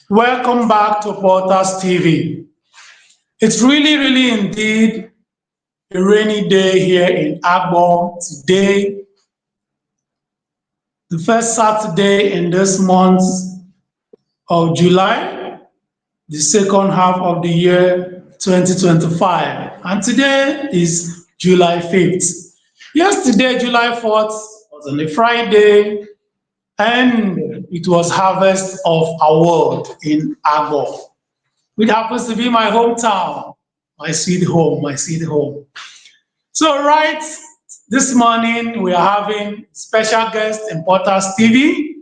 Welcome back to Porters TV. It's really indeed a rainy day here in Agbon today, the first Saturday in this month of July, the second half of the year 2025. And today is July 5th. Yesterday, July 4th, was on a Friday, and it was Harvest of Award in Agbon, which happens to be my hometown, my sweet home, my sweet home. So, right this morning, we are having special guest in Porters TV.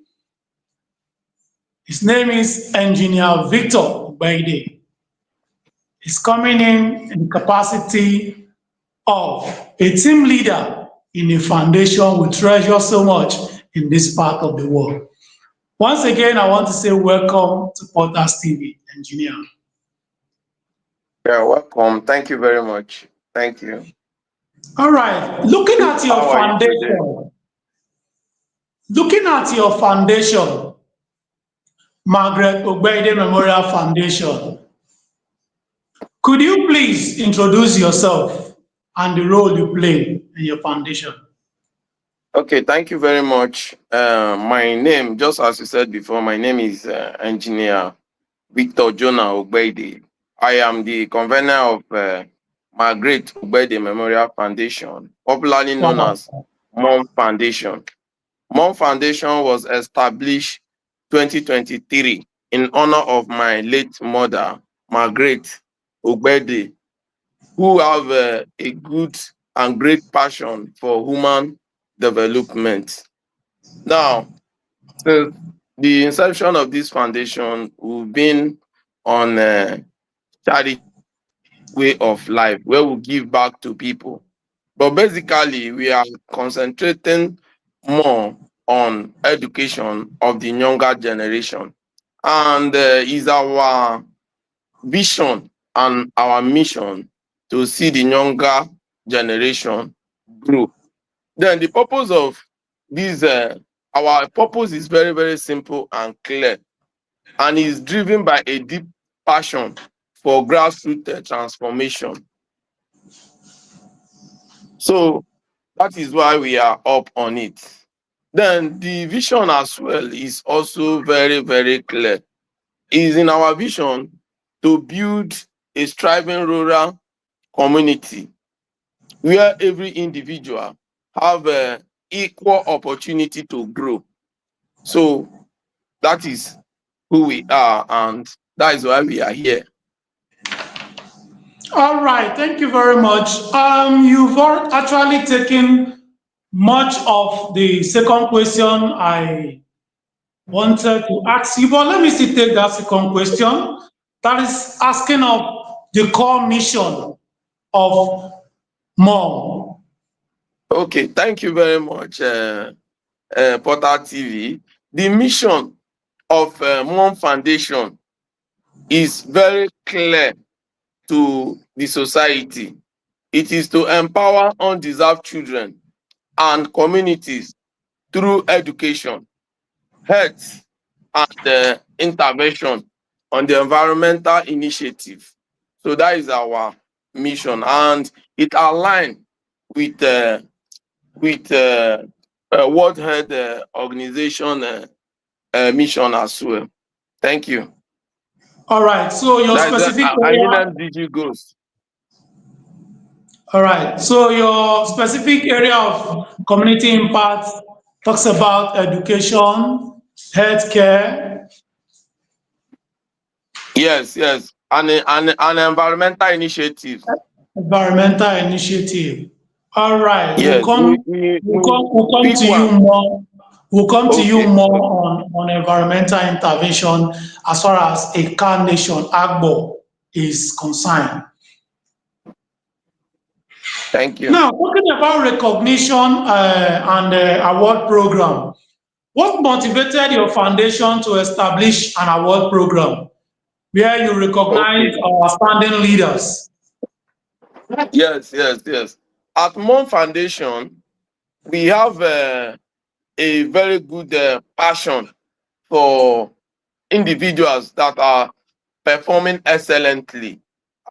His name is Engineer Victor Ogbeide. He's coming in the capacity of a team leader in a foundation we treasure so much in this part of the world. Once again, I want to say welcome to Porters TV, Engineer. You're welcome. Thank you very much. Thank you. All right. How are you today? Looking at your foundation, Margaret Ogbeide Memorial Foundation, could you please introduce yourself and the role you play in your foundation? Okay, thank you very much. My name, just as you said before, my name is Engineer Victor Jonah Ogbeide. I am the convener of Margaret Ogbeide Memorial Foundation, popularly known Wow. as MOM Foundation. MOM Foundation was established 2023 in honor of my late mother, Margaret Ogbeide, who have a good and great passion for human development. Now, since the inception of this foundation, we've been on a charity way of life where we give back to people. But basically, we are concentrating more on education of the younger generation. And is our vision and our mission to see the younger generation grow. Then the purpose of this, our purpose is very simple and clear, and is driven by a deep passion for grassroots transformation. So that is why we are up on it. Then the vision as well is also very clear. It is in our vision to build a thriving rural community where every individual have a equal opportunity to grow. So that is who we are, and that is why we are here. All right, thank you very much. Actually taken much of the second question I wanted to ask you, but let me still take that second question. That is asking of the core mission of MOM. Okay, thank you very much, Portal TV. The mission of MOM Foundation is very clear to the society. It is to empower undeserved children and communities through education, health, and intervention on the environmental initiative. So that is our mission, and it aligns with World Health Organization mission as well. Thank you. All right, so your That is specific Agenda area. DG goes. All right, so your specific area of community impact talks about education, healthcare. Yes, an environmental initiative. Environmental initiative. All right, Yes, we'll come pick to you one. more. We'll come to you Okay, more on environmental intervention as far as a car nation, Agbo, is concerned. thank you. Now, talking about recognition and award program, what motivated your foundation to establish an award program where you recognize Okay. our standing leaders? Yes. At Mon Foundation, we have a very good passion for individuals that are performing excellently.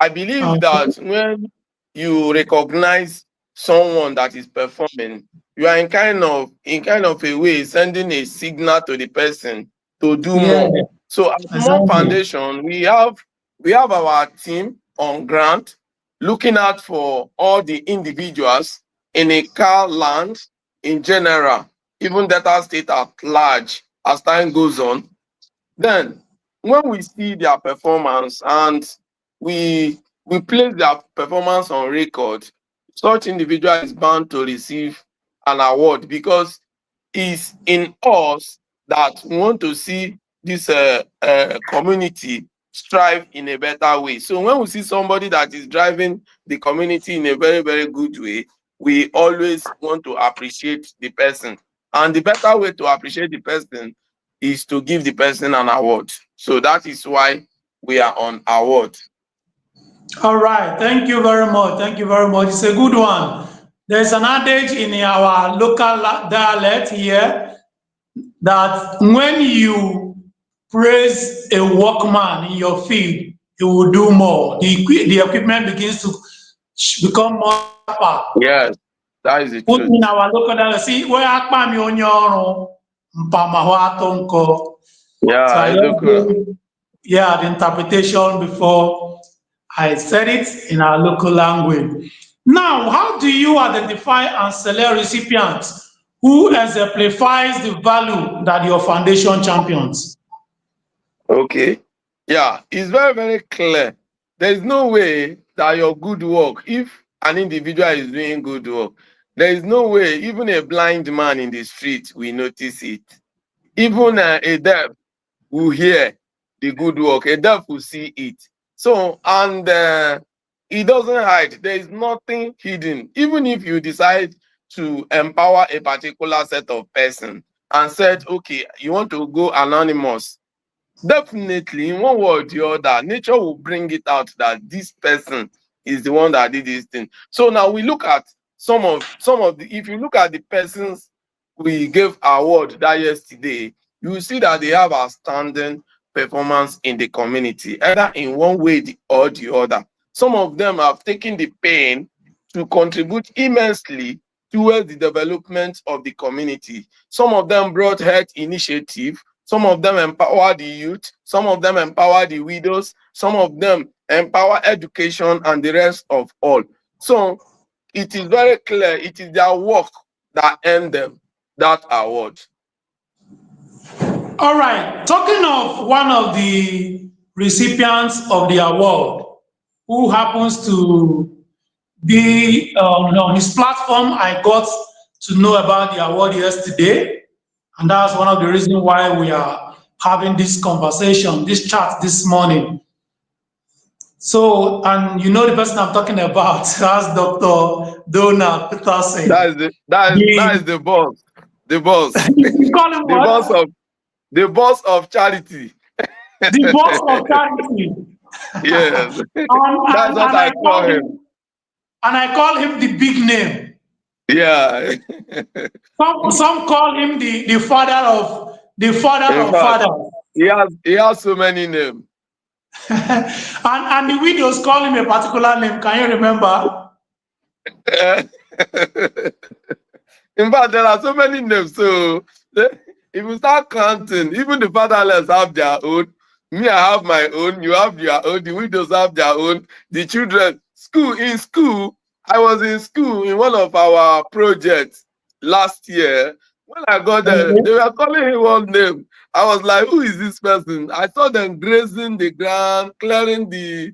I believe Okay. that when you recognize someone that is performing, you are in kind of a way sending a signal to the person to do Yeah, more. So at Mon exactly. Foundation, we have our team on ground looking out for all the individuals in a car land in general, even Delta State at large as time goes on. Then, when we see their performance and we place their performance on record, such individual is bound to receive an award because it's in us that want to see this community strive in a better way. So when we see somebody that is driving the community in a very, very good way, we always want to appreciate the person. And the better way to appreciate the person is to give the person an award. So that is why we are on award. All right. Thank you very much. Thank you very much. It's a good one. There's an adage in our local dialect here that when you praise a workman in your field, he will do more. The equipment begins to become more sharper. Yes, that is the Put in truth. our local dialect, see, where akpa mi onye ọrụ, mpama hụ atụ nkọ. So Yeah, I just Edokura. gave, yeah, the interpretation before I said it in our local language. Now, how do you identify and select recipients who exemplifies the value that your foundation champions? Okay. Yeah, it's very, very clear. There is no way that your good work, if an individual is doing good work, there is no way even a blind man in the street will notice it. Even a deaf will hear the good work. A deaf will see it. So, and it doesn't hide. There is nothing hidden. Even if you decide to empower a particular set of person and said, okay, you want to go anonymous, definitely in one way or the other, nature will bring it out that this person is the one that did this thing. So now we look at some of the, if you look at the persons we gave award that yesterday, you will see that they have outstanding performance in the community, either in one way or the other. Some of them have taken the pain to contribute immensely towards the development of the community. Some of them brought health initiative, some of them empower the youth, some of them empower the widows, some of them empower education and the rest of all. So it is very clear it is their work that earned them that award. All right, talking of one of the recipients of the award who happens to be on his platform, I got to know about the award yesterday, and that's one of the reasons why we are having this conversation, this chat this morning. So, and you know the person I'm talking about, that's Dr. Jonah That Peterson. is that is The, the boss. The boss. you call him the boss what? of the boss of charity. The boss of charity. Yes. That's And what I call him. I call him the big name. Yeah. Some call him the father In of fact, fathers. he has so many names. And the widows call him a particular name. Can you remember? In fact, there are so many names. So if you start counting, even the fatherless have their own. Me, I have my own. You have your own. The widows have their own. The children. In school, I was in school in one of our projects last year. When I got there, Okay. they were calling him one name. I was like, "Who is this person?" I saw them grazing the ground, clearing the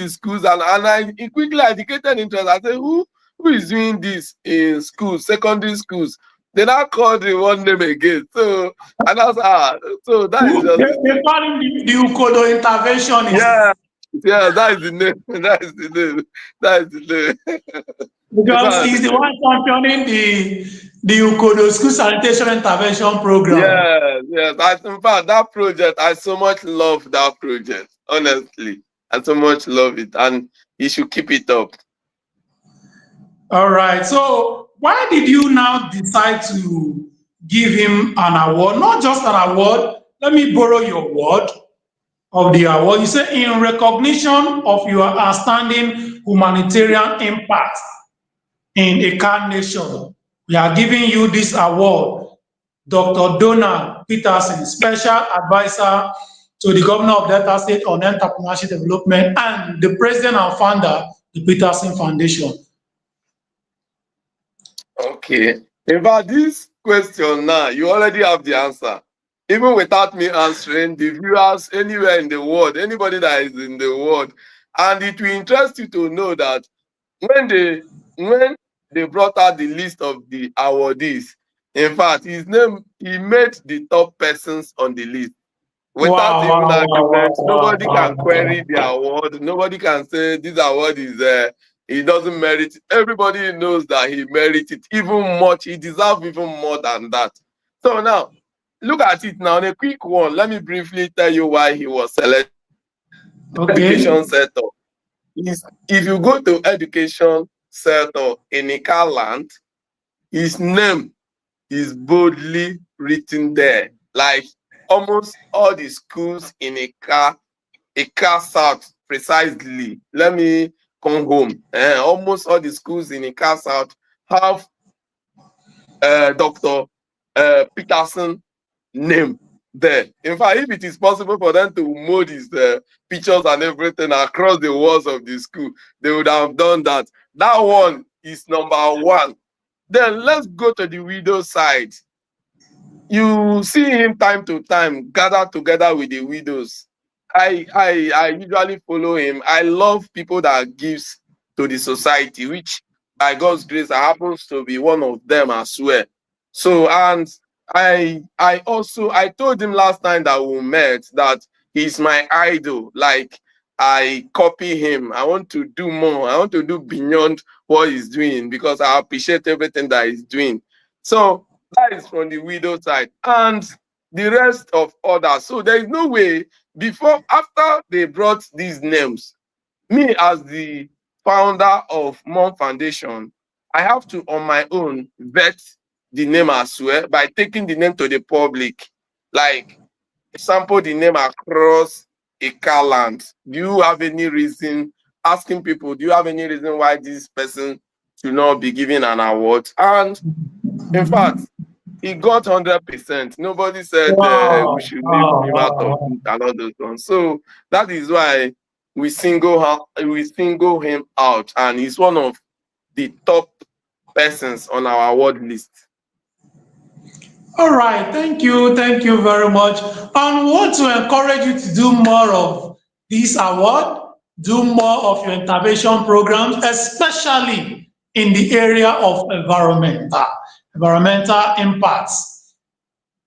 schools, and I quickly indicated interest. I said, "Who is doing this in schools, secondary schools?" They now called the one name again. So and I was so that is just the They name. call him the Ukodo Yeah, interventionist yeah, that is the name. That is the name. That is the name. In because fact, he's the one championing the Ukodo school sanitation intervention program. yes, yes. In fact, that project, I so much love that project. Honestly, I so much love it, and you should keep it up. All right. So why did you now decide to give him an award? Not just an award, let me borrow your word of the award. You say, in recognition of your outstanding humanitarian impact in a calm nation, we are giving you this award. Dr. Jonah Peterson, Special Advisor to the Governor of Delta State on Entrepreneurship Development and the President and Founder, the Peterson Foundation. Okay. In fact, this question now, you already have the answer. Even without me answering, the viewers anywhere in the world, anybody that is in the world, and it will interest you to know that when they brought out the list of the awardees, in fact, his name, he made the top persons on the list. Without Wow, even wow, wow, argument, wow, nobody wow, can wow. query the award. Nobody can say this award is he doesn't merit it. Everybody knows that he merits it even much. He deserves even more than that. So now, look at it now. In a quick one, let me briefly tell you why he was selected. Okay. Education sector. If you go to education sector in Ika land, his name is boldly written there. Like almost all the schools in Ika South precisely. Let me come home. Almost all the schools in Ika South have Dr. Peterson name there. In fact, if it is possible for them to mold his pictures and everything across the walls of the school, they would have done that. That one is number one. Then let's go to the widow side. You see him time to time gather together with the widows. I usually follow him. I love people that gives to the society, which by God's grace I happens to be one of them as well. So and I told him last time that we met that he's my idol. Like I copy him. I want to do more. I want to do beyond what he's doing because I appreciate everything that he's doing. So that is from the widow side. And the rest of others. So there is no way after they brought these names, me as the founder of Mom Foundation, I have to on my own vet the name as well by taking the name to the public. Like sample the name across Ika land. Do you have any reason asking people, do you have any reason why this person should not be given an award? And in fact, he got 100%. Nobody said we Wow, should leave wow, him out of wow. it and all those ones. So that is why we single him out, and he's one of the top persons on our award list. All right, thank you very much. And we want to encourage you to do more of this award, do more of your intervention programs, especially in the area of environmental impacts.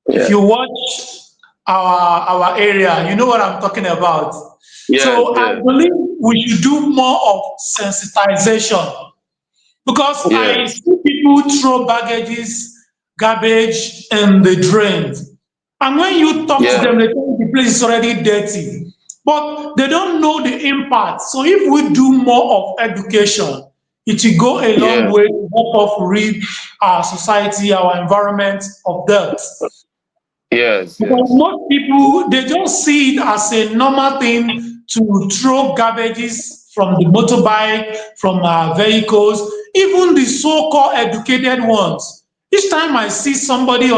If Yeah. you watch our area, you know what I'm talking about. Yes, So I yes, believe we should do more of sensitization because I yes, see people throw garbage in the drains. And when you talk to yes, them, they tell you the place is already dirty. But they don't know the impact. So if we do more of education, it will go a long yes, way to help us rid our society, our environment of dirt. yes, Because yes, most people, they just see it as a normal thing to throw garbages from the motorbike, from our vehicles, even the so-called educated ones. Each time I see somebody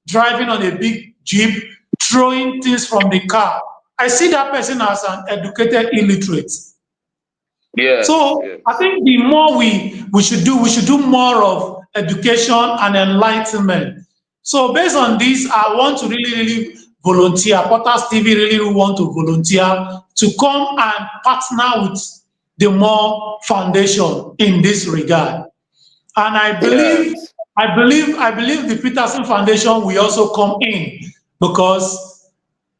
driving on a big jeep, throwing things from the car, I see that person as an educated illiterate. yes, So I yes, think the more we should do more of education and enlightenment. So based on this, I want to really volunteer. Potters TV really want to volunteer to come and partner with the More Foundation in this regard. And yes, I believe the Peterson Foundation will also come in because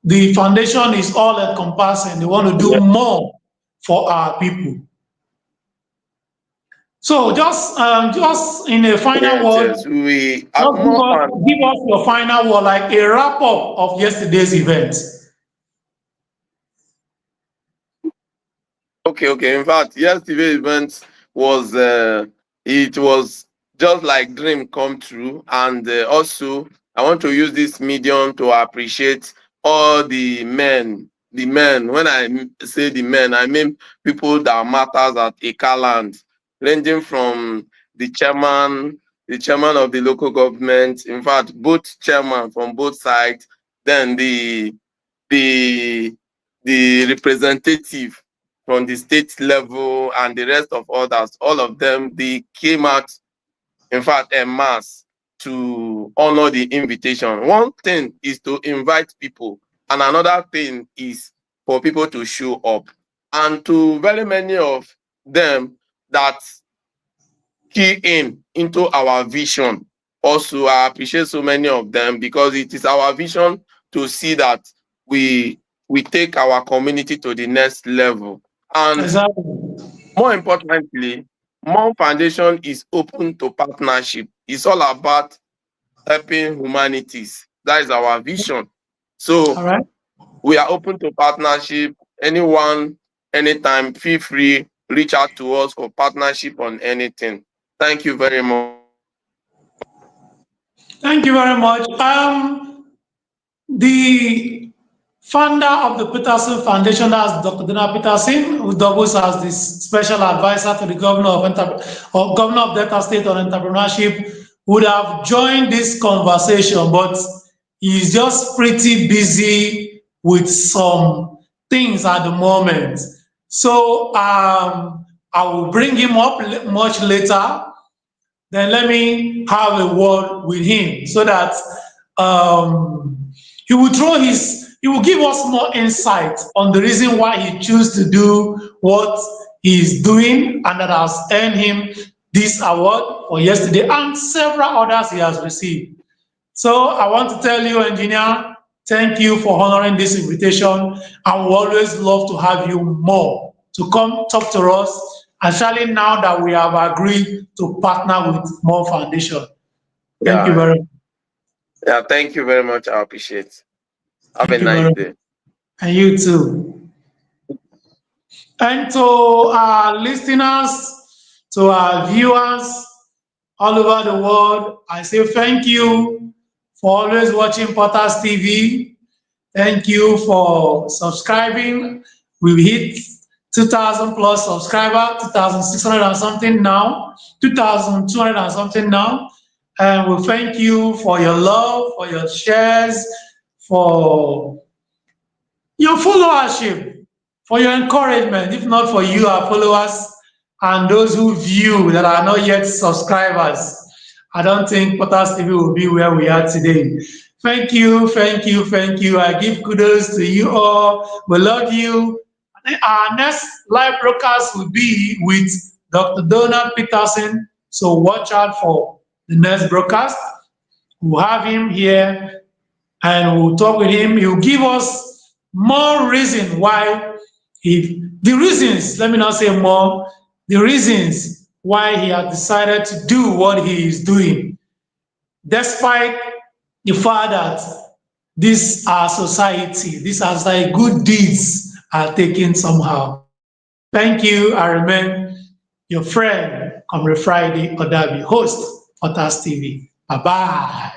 the foundation is all encompassing. They want to do yes, more for our people. So just in a final yes, word, yes. We at just more fun. give us your final word, like a wrap up of yesterday's event. Okay, okay. In fact, yesterday's event was it was just like dream come true, and also I want to use this medium to appreciate all the men. The men, when I say the men, I mean people that matters at Ikaland, ranging from the chairman of the local government, in fact, both chairman from both sides, then the the representative from the state level and the rest of others, all of them, they came out, in fact, en masse to honor the invitation. One thing is to invite people, and another thing is for people to show up. And to very many of them that key in into our vision. Also, I appreciate so many of them because it is our vision to see that we we take our community to the next level. And Exactly. more importantly, More Foundation is open to partnership. It's all about helping humanities. That is our vision. So All right. we are open to partnership. Anyone, anytime, feel free, reach out to us for partnership on anything. Thank you very much. Thank you very much. The founder of the Peterson Foundation, that's Dr. Dana Peterson, who doubles as the special advisor to the governor of Delta State on entrepreneurship, would have joined this conversation, but he's just pretty busy with some things at the moment. So I will bring him up much later. Then let me have a word with him so that he will he will give us more insight on the reason why he chose to do what he is doing and that has earned him this award for yesterday and several others he has received. So I want to tell you, engineer, thank you for honoring this invitation. And we always love to have you more to come talk to us, especially now that we have agreed to partner with More Foundation. Thank you Yeah, very much. yeah, thank you very much. I appreciate. Have a Thank you nice very much. day. And you too. And to our listeners, to our viewers all over the world, I say thank you for always watching Potters TV. Thank you for subscribing. We've hit 2,000 plus subscribers, 2,600 and something now, 2,200 and something now. And we thank you for your love, for your shares, for your followership, for your encouragement. If not for you, our followers, and those who view that are not yet subscribers, I don't think Potters TV will be where we are today. Thank you, thank you, thank you. I give kudos to you all. We love you. Our next live broadcast will be with Dr. Donald Peterson. So watch out for the next broadcast. We'll have him here and we'll talk with him. He'll give us more reason why the reasons, let me not say more, the reasons why he has decided to do what he is doing, despite the fact that this our society, these are like good deeds are taken somehow. Thank you. I remain your friend, Comrade Friday Odabi, host, Potters TV. Bye-bye.